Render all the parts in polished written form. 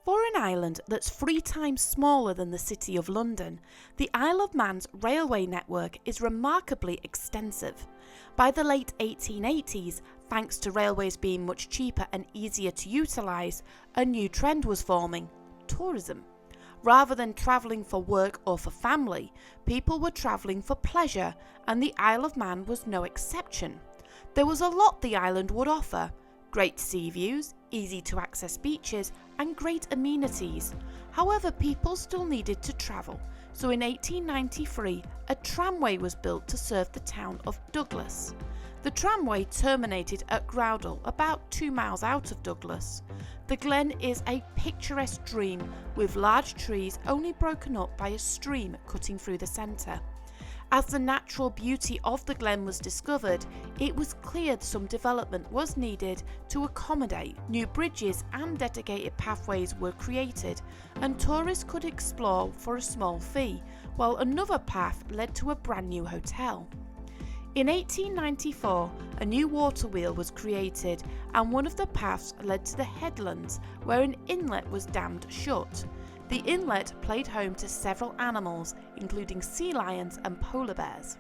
For an island that's 3 times smaller than the City of London, the Isle of Man's railway network is remarkably extensive. By the late 1880s, thanks to railways being much cheaper and easier to utilise, a new trend was forming: tourism. Rather than travelling for work or for family, people were travelling for pleasure, and the Isle of Man was no exception. There was a lot the island would offer: great sea views, easy to access beaches, and great amenities. However, people still needed to travel, so in 1893 a tramway was built to serve the town of Douglas. The tramway terminated at Groudle, about 2 miles out of Douglas. The glen is a picturesque dream with large trees only broken up by a stream cutting through the centre. As the natural beauty of the glen was discovered, it was clear some development was needed to accommodate. New bridges and dedicated pathways were created, and tourists could explore for a small fee, while another path led to a brand new hotel. In 1894, a new water wheel was created, and one of the paths led to the headlands, where an inlet was dammed shut. The inlet played home to several animals, including sea lions and polar bears.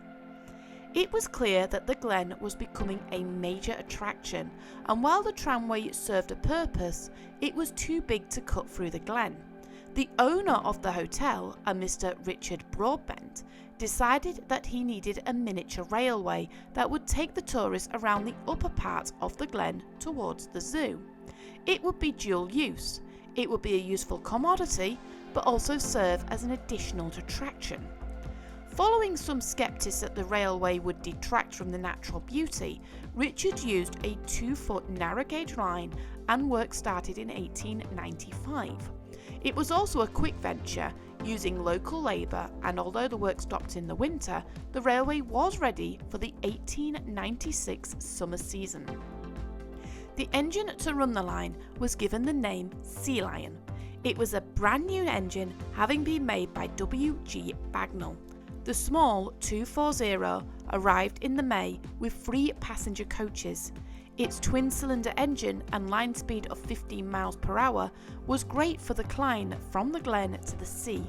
It was clear that the glen was becoming a major attraction, and while the tramway served a purpose, it was too big to cut through the glen. The owner of the hotel, a Mr. Richard Broadbent, decided that he needed a miniature railway that would take the tourists around the upper part of the glen towards the zoo. It would be dual use. It would be a useful commodity, but also serve as an additional attraction. Following some sceptics that the railway would detract from the natural beauty, Richard used a 2-foot narrow gauge line, and work started in 1895. It was also a quick venture, using local labour, and although the work stopped in the winter, the railway was ready for the 1896 summer season. The engine to run the line was given the name Sea Lion. It was a brand new engine, having been made by W.G. Bagnall. The small 240 arrived in the May with 3 passenger coaches. Its twin-cylinder engine and line speed of 15 miles per hour was great for the climb from the glen to the sea.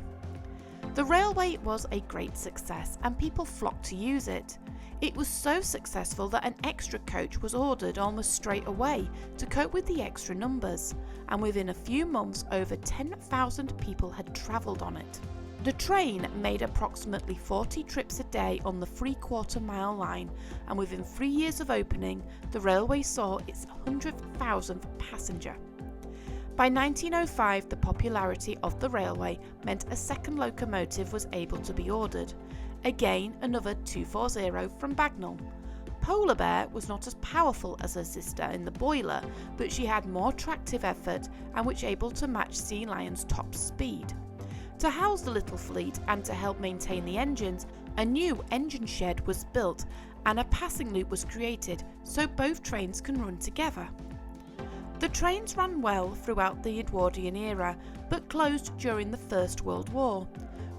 The railway was a great success, and people flocked to use it. It was so successful that an extra coach was ordered almost straight away to cope with the extra numbers, and within a few months over 10,000 people had travelled on it. The train made approximately 40 trips a day on the 3/4-mile line, and within 3 years of opening, the railway saw its 100,000th passenger. By 1905, the popularity of the railway meant a second locomotive was able to be ordered. Again, another 240 from Bagnall. Polar Bear was not as powerful as her sister in the boiler, but she had more tractive effort and was able to match Sea Lion's top speed. To house the little fleet and to help maintain the engines, a new engine shed was built and a passing loop was created so both trains can run together. The trains ran well throughout the Edwardian era, but closed during the First World War.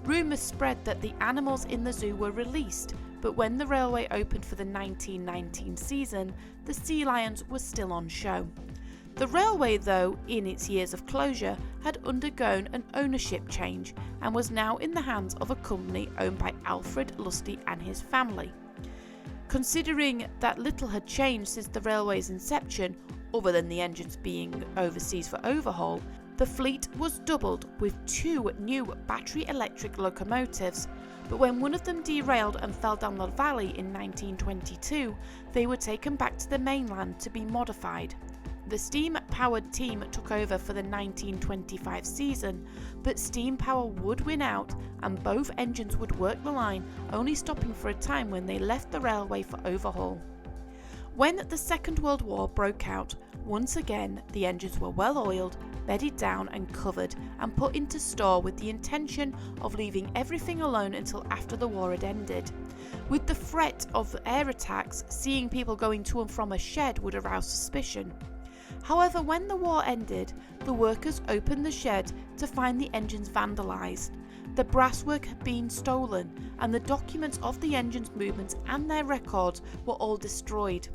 Rumours spread that the animals in the zoo were released, but when the railway opened for the 1919 season, the sea lions were still on show. The railway, though, in its years of closure, had undergone an ownership change and was now in the hands of a company owned by Alfred Lusty and his family. Considering that little had changed since the railway's inception, other than the engines being overseas for overhaul, the fleet was doubled with 2 new battery electric locomotives, but when one of them derailed and fell down the valley in 1922, they were taken back to the mainland to be modified. The steam-powered team took over for the 1925 season, but steam power would win out and both engines would work the line, only stopping for a time when they left the railway for overhaul. When the Second World War broke out, once again the engines were well oiled, bedded down and covered and put into store with the intention of leaving everything alone until after the war had ended. With the threat of air attacks, seeing people going to and from a shed would arouse suspicion. However, when the war ended, the workers opened the shed to find the engines vandalised. The brasswork had been stolen, and the documents of the engine's movements and their records were all destroyed.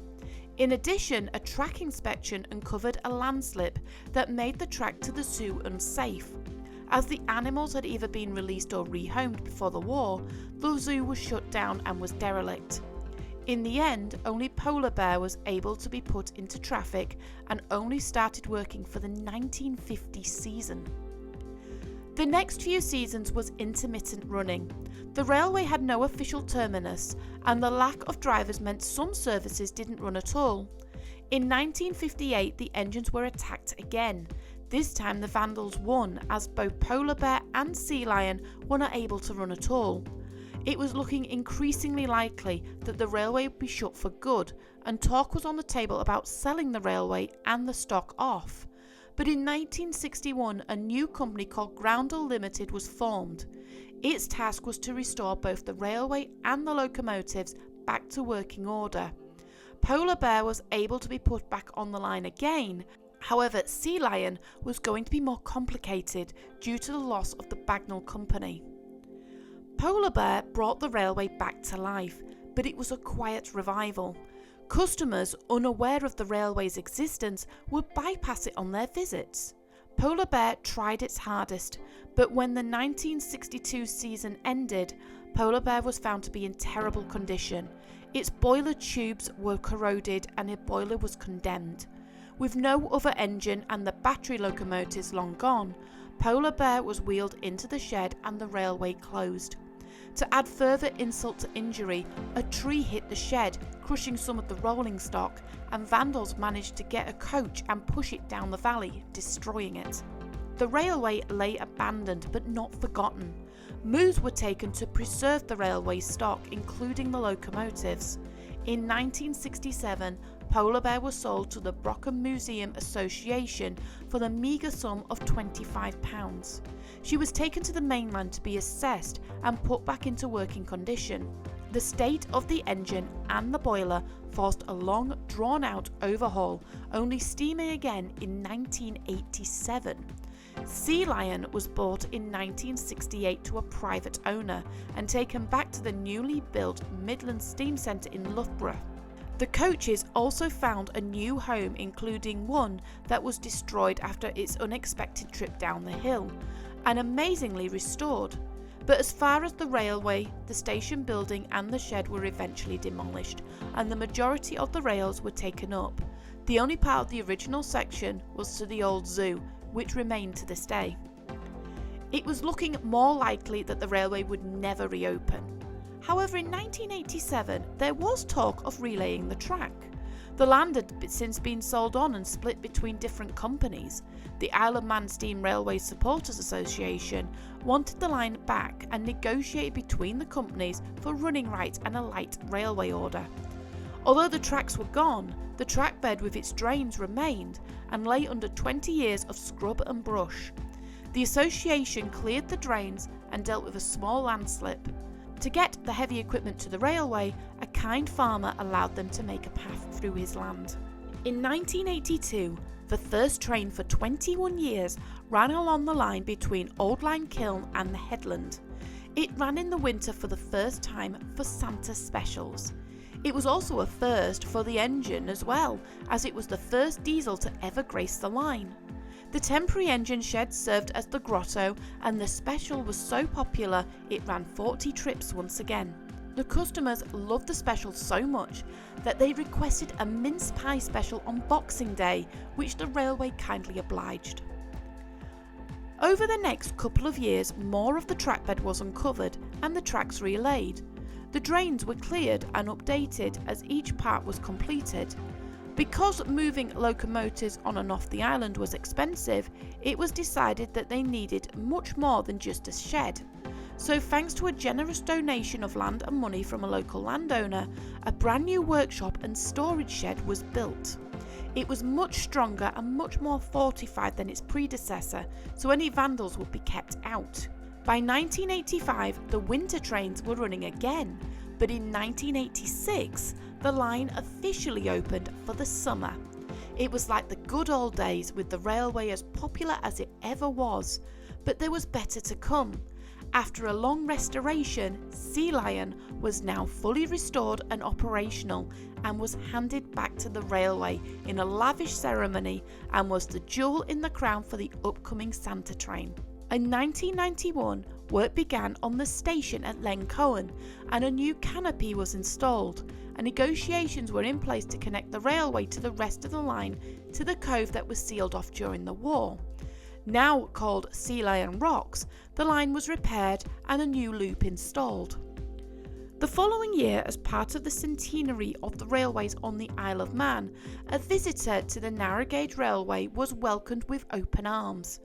In addition, a track inspection uncovered a landslip that made the track to the zoo unsafe. As the animals had either been released or rehomed before the war, the zoo was shut down and was derelict. In the end, only Polar Bear was able to be put into traffic and only started working for the 1950 season. The next few seasons was intermittent running. The railway had no official terminus, and the lack of drivers meant some services didn't run at all. In 1958, the engines were attacked again. This time the vandals won, as both Polar Bear and Sea Lion were not able to run at all. It was looking increasingly likely that the railway would be shut for good, and talk was on the table about selling the railway and the stock off. But in 1961, a new company called Groudle Limited was formed. Its task was to restore both the railway and the locomotives back to working order. Polar Bear was able to be put back on the line again. However, Sea Lion was going to be more complicated due to the loss of the Bagnall Company. Polar Bear brought the railway back to life, but it was a quiet revival. Customers, unaware of the railway's existence, would bypass it on their visits. Polar Bear tried its hardest, but when the 1962 season ended, Polar Bear was found to be in terrible condition. Its boiler tubes were corroded and a boiler was condemned. With no other engine and the battery locomotives long gone, Polar Bear was wheeled into the shed and the railway closed. To add further insult to injury, a tree hit the shed, crushing some of the rolling stock, and vandals managed to get a coach and push it down the valley, destroying it. The railway lay abandoned but not forgotten. Moves were taken to preserve the railway stock, including the locomotives. In 1967, Polar Bear was sold to the Brockham Museum Association for the meagre sum of £25. She was taken to the mainland to be assessed and put back into working condition. The state of the engine and the boiler forced a long, drawn-out overhaul, only steaming again in 1987. Sea Lion was bought in 1968 to a private owner and taken back to the newly built Midland Steam Centre in Loughborough. The coaches also found a new home, including one that was destroyed after its unexpected trip down the hill, and amazingly restored. But as far as the railway, the station building and the shed were eventually demolished, and the majority of the rails were taken up. The only part of the original section was to the old zoo, which remained to this day. It was looking more likely that the railway would never reopen. However, in 1987, there was talk of relaying the track. The land had since been sold on and split between different companies. The Isle of Man Steam Railway Supporters Association wanted the line back and negotiated between the companies for running rights and a light railway order. Although the tracks were gone, the track bed with its drains remained and lay under 20 years of scrub and brush. The association cleared the drains and dealt with a small landslip. To get the heavy equipment to the railway, a kind farmer allowed them to make a path through his land. In 1982, the first train for 21 years ran along the line between Old Line Kiln and the Headland. It ran in the winter for the first time for Santa specials. It was also a first for the engine as well, as it was the first diesel to ever grace the line. The temporary engine shed served as the grotto, and the special was so popular it ran 40 trips once again. The customers loved the special so much that they requested a mince pie special on Boxing Day, which the railway kindly obliged. Over the next couple of years, more of the trackbed was uncovered and the tracks relaid. The drains were cleared and updated as each part was completed. Because moving locomotives on and off the island was expensive, it was decided that they needed much more than just a shed. So thanks to a generous donation of land and money from a local landowner, a brand new workshop and storage shed was built. It was much stronger and much more fortified than its predecessor, so any vandals would be kept out. By 1985, the winter trains were running again, but in 1986, the line officially opened for the summer. It was like the good old days, with the railway as popular as it ever was, but there was better to come. After a long restoration, Sea Lion was now fully restored and operational and was handed back to the railway in a lavish ceremony and was the jewel in the crown for the upcoming Santa train. In 1991, work began on the station at Lencohen and a new canopy was installed, and negotiations were in place to connect the railway to the rest of the line to the cove that was sealed off during the war. Now called Sea Lion Rocks, the line was repaired and a new loop installed. The following year, as part of the centenary of the railways on the Isle of Man, a visitor to the narrow gauge railway was welcomed with open arms.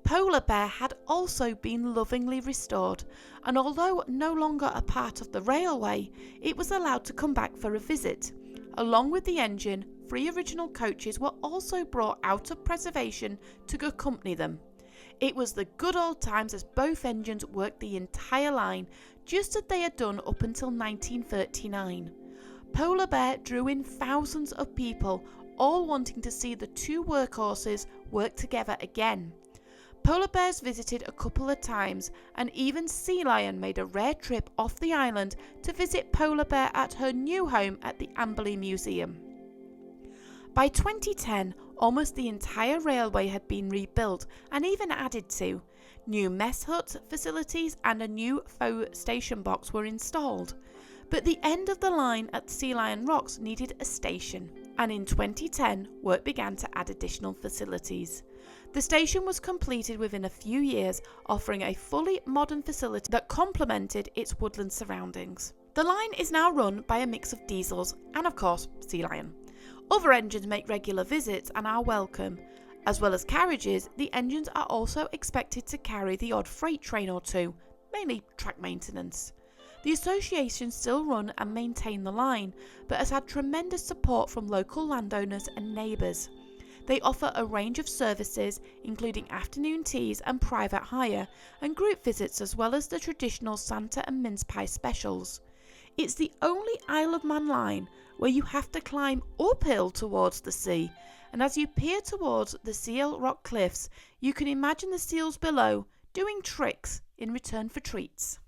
Polar Bear had also been lovingly restored, and although no longer a part of the railway, it was allowed to come back for a visit. Along with the engine, 3 original coaches were also brought out of preservation to accompany them. It was the good old times as both engines worked the entire line, just as they had done up until 1939. Polar Bear drew in thousands of people, all wanting to see the 2 workhorses work together again. Polar Bears visited a couple of times, and even Sea Lion made a rare trip off the island to visit Polar Bear at her new home at the Amberley Museum. By 2010, almost the entire railway had been rebuilt and even added to. New mess hut facilities and a new faux station box were installed. But the end of the line at Sea Lion Rocks needed a station, and in 2010, work began to add additional facilities. The station was completed within a few years, offering a fully modern facility that complemented its woodland surroundings. The line is now run by a mix of diesels and, of course, Sea Lion. Other engines make regular visits and are welcome. As well as carriages, the engines are also expected to carry the odd freight train or two, mainly track maintenance. The association still run and maintain the line, but has had tremendous support from local landowners and neighbours. They offer a range of services, including afternoon teas and private hire, and group visits, as well as the traditional Santa and mince pie specials. It's the only Isle of Man line where you have to climb uphill towards the sea, and as you peer towards the seal rock cliffs, you can imagine the seals below doing tricks in return for treats.